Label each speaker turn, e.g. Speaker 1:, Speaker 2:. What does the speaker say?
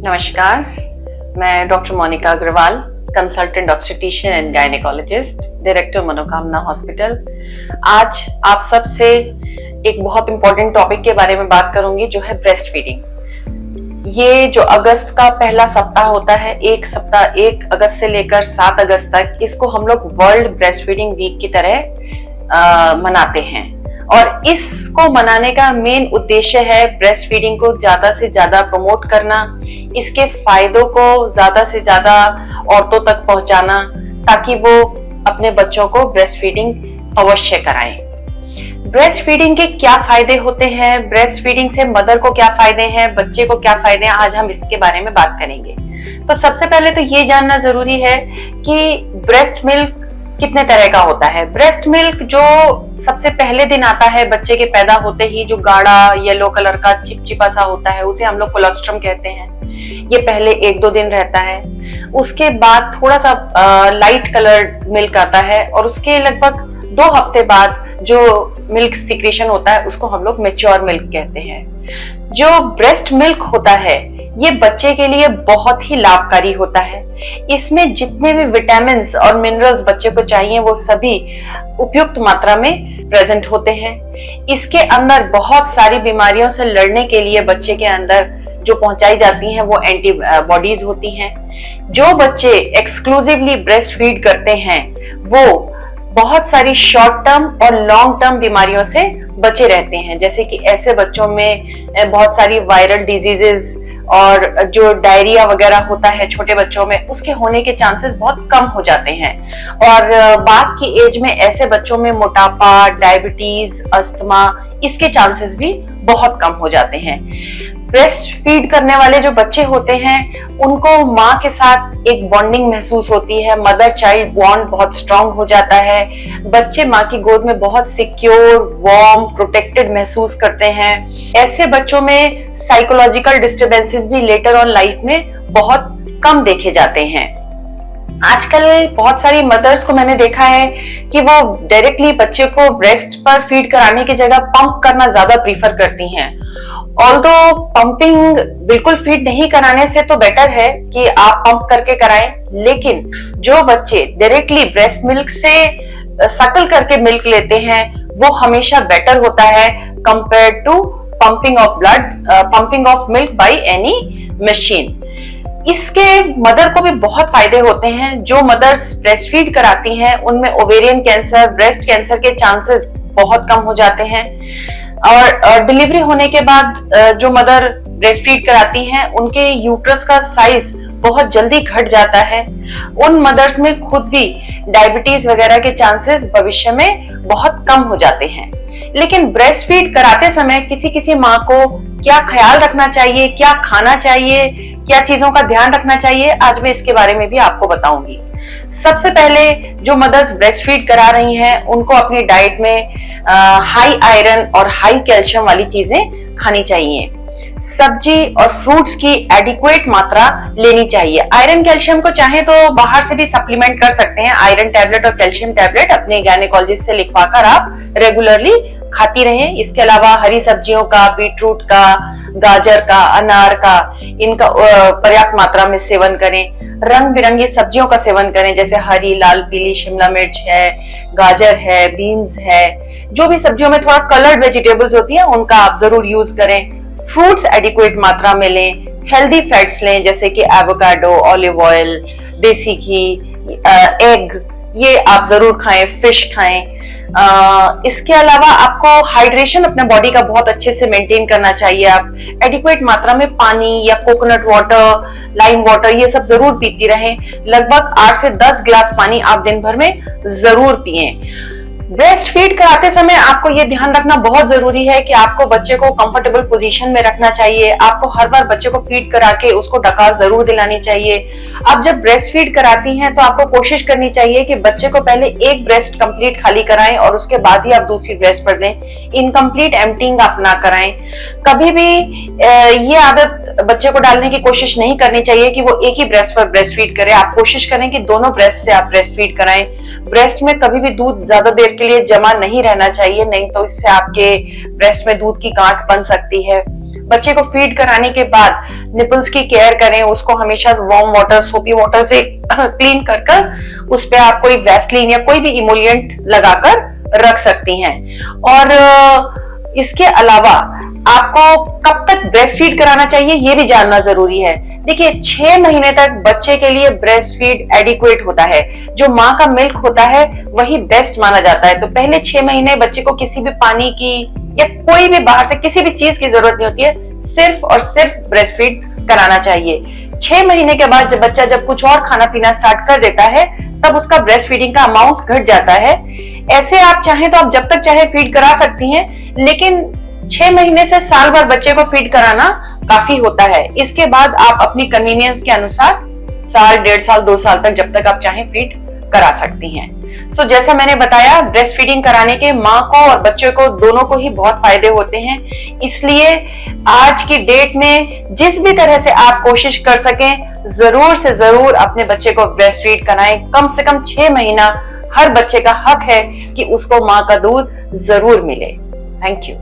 Speaker 1: नमस्कार, मैं doctor Monika Agrawal, consultant obstetrician and gynaecologist, director Manokamna hospital. आज आप सबसे एक बहुत इंपॉर्टेंट टॉपिक के बारे में बात करूंगी, जो है ब्रेस्ट फीडिंग। ये जो अगस्त का पहला सप्ताह होता है, एक सप्ताह 1 अगस्त से लेकर 7 अगस्त तक, इसको हम लोग वर्ल्ड ब्रेस्ट फीडिंग वीक की तरह मनाते हैं। और इसको मनाने का मेन उद्देश्य है ब्रेस्ट फीडिंग को ज्यादा से ज्यादा प्रमोट करना, इसके फायदों को ज्यादा से ज्यादा औरतों तक पहुंचाना, ताकि वो अपने बच्चों को ब्रेस्ट फीडिंग अवश्य कराएं। ब्रेस्ट फीडिंग के क्या फायदे होते हैं, ब्रेस्ट फीडिंग से मदर को क्या फायदे हैं, बच्चे को क्या फायदे हैं, आज हम इसके बारे में बात करेंगे। तो सबसे पहले तो ये जानना जरूरी है कि ब्रेस्ट मिल्क कितने तरह का होता है। ब्रेस्ट मिल्क जो सबसे पहले दिन आता है बच्चे के पैदा होते ही, जो गाढ़ा येलो कलर का चिपचिपा सा होता है, उसे हम लोग कोलेस्ट्रम कहते हैं। ये पहले 1-2 दिन रहता है। उसके बाद थोड़ा सा लाइट कलर्ड मिल्क आता है, और उसके लगभग 2 हफ्ते बाद जो मिल्क सिक्रेशन होता है उसको हम लोग मैच्योर मिल्क कहते हैं। जो ब्रेस्ट मिल्क होता है ये बच्चे के लिए बहुत ही लाभकारी होता है। इसमें जितने भी विटामिन्स और मिनरल्स बच्चे को चाहिए वो सभी उपयुक्त मात्रा में प्रेजेंट होते हैं। इसके अंदर बहुत सारी बीमारियों से लड़ने के लिए बच्चे के अंदर जो पहुंचाई जाती हैं वो एंटीबॉडीज होती हैं। जो बच्चे एक्सक्लूसिवली ब्रेस्ट फीड करते हैं वो बहुत सारी शॉर्ट टर्म और लॉन्ग टर्म बीमारियों से बचे रहते हैं। जैसे कि ऐसे बच्चों में बहुत सारी वायरल डिजीजेस और जो डायरिया वगैरह होता है छोटे बच्चों में, उसके होने के चांसेस बहुत कम हो जाते हैं। और बाद की एज में ऐसे बच्चों में मोटापा, डायबिटीज, अस्थमा, इसके चांसेस भी बहुत कम हो जाते हैं। ब्रेस्ट फीड करने वाले जो बच्चे होते हैं उनको माँ के साथ एक बॉन्डिंग महसूस होती है, मदर चाइल्ड बॉन्ड बहुत स्ट्रांग हो जाता है। बच्चे माँ की गोद में बहुत सिक्योर, वार्म, प्रोटेक्टेड महसूस करते हैं। ऐसे बच्चों में साइकोलॉजिकल डिस्टर्बेंसेस भी लेटर ऑन लाइफ में बहुत कम देखे जाते हैं। आजकल बहुत सारी मदर्स को मैंने देखा है कि वो डायरेक्टली बच्चे को ब्रेस्ट पर फीड कराने की जगह पंप करना ज्यादा प्रीफर करती हैं। ऑल्दो पंपिंग बिल्कुल फीड नहीं कराने से तो बेटर है कि आप पंप करके कराएं, लेकिन जो बच्चे डायरेक्टली ब्रेस्ट मिल्क से सटल करके मिल्क लेते हैं वो हमेशा बेटर होता है compare to pumping of milk by any machine. इसके मदर को भी बहुत फायदे होते हैं। जो मदर्स ब्रेस्ट फीड कराती हैं उनमें ओवेरियन कैंसर, ब्रेस्ट कैंसर के चांसेस बहुत कम हो जाते हैं। और डिलीवरी होने के बाद जो मदर ब्रेस्ट फीड कराती हैं उनके यूट्रस का साइज बहुत जल्दी घट जाता है। उन मदर्स में खुद भी डायबिटीज वगैरह के चांसेस भविष्य में बहुत कम हो जाते हैं। लेकिन ब्रेस्ट फीड कराते समय किसी किसी माँ को क्या ख्याल रखना चाहिए, क्या खाना चाहिए, क्या चीजों का ध्यान रखना चाहिए, आज मैं इसके बारे में भी आपको बताऊंगी। सबसे पहले जो मदर्स ब्रेस्ट फीड करा रही हैं उनको अपनी डाइट में हाई आयरन और हाई कैल्शियम वाली चीजें खानी चाहिए। सब्जी और फ्रूट्स की एडिक्वेट मात्रा लेनी चाहिए। आयरन कैल्शियम को चाहे तो बाहर से भी सप्लीमेंट कर सकते हैं। आयरन टैबलेट और कैल्शियम टैबलेट अपने गायनेकोलॉजिस्ट से लिखवाकर आप रेगुलरली खाती रहें। इसके अलावा हरी सब्जियों का, बीटरूट का, गाजर का, अनार का, इनका पर्याप्त मात्रा में सेवन करें। रंग बिरंगी सब्जियों का सेवन करें, जैसे हरी, लाल, पीली शिमला मिर्च है, गाजर है, बीन्स है। जो भी सब्जियों में थोड़ा कलर्ड वेजिटेबल्स होती हैं उनका आप जरूर यूज करें। फ्रूट्स एडिक्वेट मात्रा में लें। हेल्दी फैट्स लें, जैसे कि एवोकाडो, ऑलिव ऑयल, देसी घी, एग, ये आप जरूर खाएं। फिश खाएं। इसके अलावा आपको हाइड्रेशन अपने बॉडी का बहुत अच्छे से मेंटेन करना चाहिए। आप एडिक्वेट मात्रा में पानी या कोकोनट वाटर, लाइम वाटर, ये सब जरूर पीती रहें। लगभग 8 से 10 गिलास पानी आप दिन भर में जरूर पिएं। ब्रेस्ट फीड कराते समय आपको ये ध्यान रखना बहुत जरूरी है कि आपको बच्चे को कंफर्टेबल पोजीशन में रखना चाहिए। आपको हर बार बच्चे को फीड करा के उसको डकार जरूर दिलानी चाहिए। आप जब ब्रेस्ट फीड कराती हैं तो आपको कोशिश करनी चाहिए कि बच्चे को पहले एक ब्रेस्ट कंप्लीट खाली कराएं और उसके बाद ही आप दूसरी ब्रेस्ट पर दें। इनकम्प्लीट एम्प्टिंग आप ना कराएं। कभी भी ये आदत बच्चे को डालने की कोशिश नहीं करनी चाहिए कि वो एक ही ब्रेस्ट पर ब्रेस्ट फीड करे। आप कोशिश करें कि दोनों ब्रेस्ट से आप ब्रेस्ट फीड कराएं। ब्रेस्ट में कभी भी दूध ज्यादा देर के लिए जमा नहीं रहना चाहिए, नहीं तो इससे आपके ब्रेस्ट में दूध की गांठ बन सकती है। बच्चे को फीड कराने के बाद निपल्स की केयर करें, उसको हमेशा वार्म वाटर, सोपी वाटर से क्लीन कर कर उस पे आप कोई वैसलीन या कोई भी इमोलिएंट लगाकर रख सकती हैं। और इसके अलावा आपको कब तक ब्रेस्ट फीड कराना चाहिए ये भी जानना जरूरी है। देखिए 6 महीने तक बच्चे के लिए ब्रेस्ट फीड एडिक्वेट होता है। जो माँ का मिल्क होता है वही बेस्ट माना जाता है। तो पहले 6 महीने बच्चे को किसी भी पानी की या कोई भी बाहर से किसी भी चीज की जरूरत नहीं होती है, सिर्फ और सिर्फ ब्रेस्ट फीड कराना चाहिए। 6 महीने के बाद जब बच्चा कुछ और खाना पीना स्टार्ट कर देता है तब उसका ब्रेस्ट फीडिंग का अमाउंट घट जाता है। ऐसे आप चाहें तो आप जब तक चाहे फीड करा सकती हैं, लेकिन 6 महीने से साल भर बच्चे को फीड कराना काफी होता है। इसके बाद आप अपनी कन्वीनियंस के अनुसार साल, 1.5 साल, 2 साल तक जब तक आप चाहें फीड करा सकती हैं। जैसा मैंने बताया, ब्रेस्ट फीडिंग कराने के माँ को और बच्चे को दोनों को ही बहुत फायदे होते हैं। इसलिए आज की डेट में जिस भी तरह से आप कोशिश कर सकें, जरूर से जरूर अपने बच्चे को ब्रेस्ट फीड कराएं। कम से कम 6 महीना हर बच्चे का हक है कि उसको माँ का दूध जरूर मिले। Thank you.